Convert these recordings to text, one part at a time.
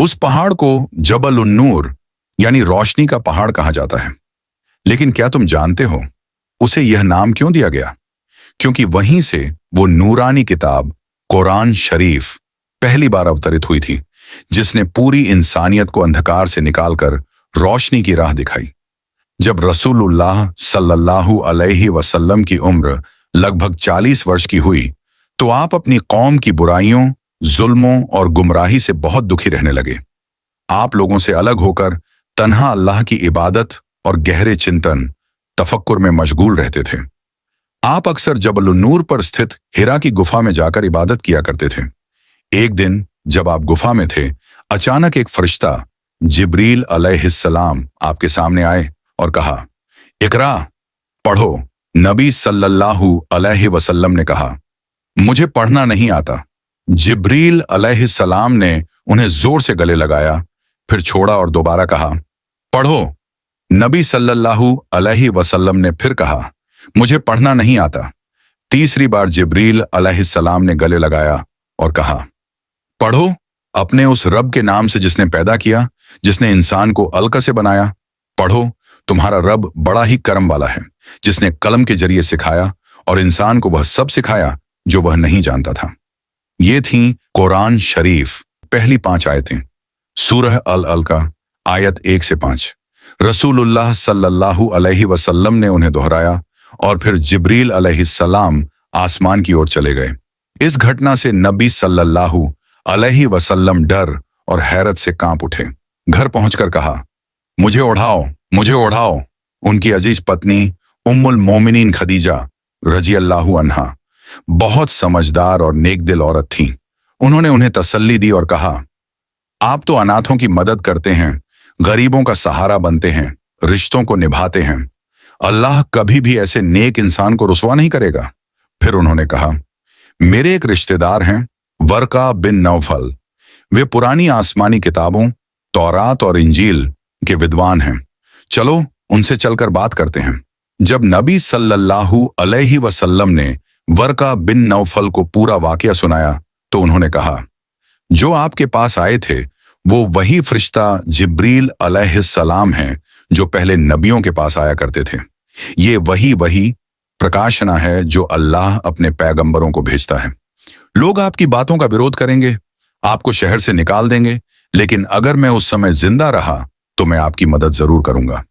उस पहाड़ को जबल उन नूर यानी रोशनी का पहाड़ कहा जाता है। लेकिन क्या तुम जानते हो उसे यह नाम क्यों दिया गया? क्योंकि वहीं से वो नूरानी किताब कुरान शरीफ पहली बार अवतरित हुई थी, जिसने पूरी इंसानियत को अंधकार से निकालकर रोशनी की राह दिखाई। जब रसूलुल्लाह सल्लल्लाहु अलैहि वसल्लम की उम्र लगभग 40 वर्ष की हुई तो आप अपनी कौम की बुराइयों, जुल्मों और गुमराही से बहुत दुखी रहने लगे। आप लोगों से अलग होकर तन्हा अल्लाह की इबादत और गहरे चिंतन, तफक्कुर में मशगूल रहते थे। आप अक्सर जबल नूर पर स्थित हिरा की गुफा में जाकर इबादत किया करते थे। एक दिन जब आप गुफा में थे, अचानक एक फरिश्ता जिब्रील अलैहिस्सलाम आपके सामने आए और कहा, इकरा, पढ़ो। नबी सल्लल्लाहु अलैहि वसल्लम ने कहा, मुझे पढ़ना नहीं आता। जिब्रील अलैहिस्सलाम ने उन्हें जोर से गले लगाया, फिर छोड़ा और दोबारा कहा, पढ़ो। नबी सल्लल्लाहु अलैहि वसल्लम ने फिर कहा, मुझे पढ़ना नहीं आता। तीसरी बार जिब्रील अलैहिस्सलाम ने गले लगाया और कहा, पढ़ो अपने उस रब के नाम से जिसने पैदा किया, जिसने इंसान को अलक से बनाया। पढ़ो, तुम्हारा रब बड़ा ही करम वाला है, जिसने कलम के जरिए सिखाया और इंसान को वह सब सिखाया जो वह नहीं जानता था। ये थीं कुरान शरीफ पहली 5 आयतें। सूरह अल-अलका आयत 1 से 5। रसूलुल्लाह सल्लल्लाहु अलैहि वसल्लम ने उन्हें दोहराया और फिर जिब्रील अलैहिस्सलाम आसमान की ओर चले गए। इस घटना से नबी सल्लल्लाहु अलैहि वसल्लम डर और हैरत से कांप उठे। घर पहुंचकर कहा, मुझे उठाओ, मुझे उठाओ। उनकी अजीज पत्नी उम्मुल मोमिनीन खदीजा रज़ियल्लाहु अन्हा बहुत समझदार और नेकदिल औरत थीं। उन्होंने उन्हें तसल्ली दी और कहा, आप तो अनाथों की मदद करते हैं, गरीबों का सहारा बनते हैं, रिश्तों को निभाते हैं। अल्लाह कभी भी ऐसे नेक इंसान को रुसवा नहीं करेगा। फिर उन्होंने कहा, मेरे एक रिश्तेदार हैं वर्का बिन नौफल। वे पुरानी आसमानी किताबों तौरात और इंजील के विद्वान हैं। चलो उनसे चलकर बात करते हैं। जब नबी सल्लल्लाहु अलैहि वसल्लम ने वर्का बिन नौफल को पूरा वाकया सुनाया तो उन्होंने कहा, जो आपके पास आए थे वो वही फरिश्ता जिब्रील अलैहिस्सलाम हैं जो पहले नबियों के पास आया करते थे। ये वही प्रकाशना है जो अल्लाह अपने पैगंबरों को भेजता है। लोग आपकी बातों का विरोध करेंगे, आपको शहर से निकाल देंगे, लेकिन अगर मैं उस समय जिंदा रहा तो मैं आपकी मदद जरूर करूंगा।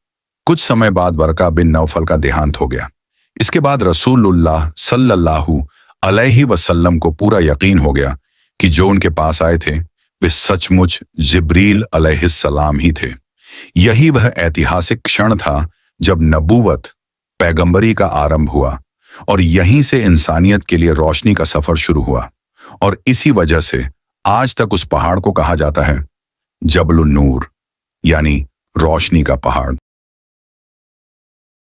कुछ समय बाद वर्का बिन नौफल का देहांत हो गया। इसके बाद रसूलुल्लाह सल्लल्लाहु अलैहि वसल्लम को पूरा यकीन हो गया कि जो उनके पास आए थे वे सचमुच जिब्रील अलैहिस्सलाम ही थे। यही वह ऐतिहासिक क्षण था जब नबूवत, पैगंबरी का आरंभ हुआ और यहीं से इंसानियत के लिए रोशनी का सफर शुरू हुआ। और इसी वजह से आज तक उस पहाड़ को कहा जाता है जबल नूर यानी रोशनी का पहाड़।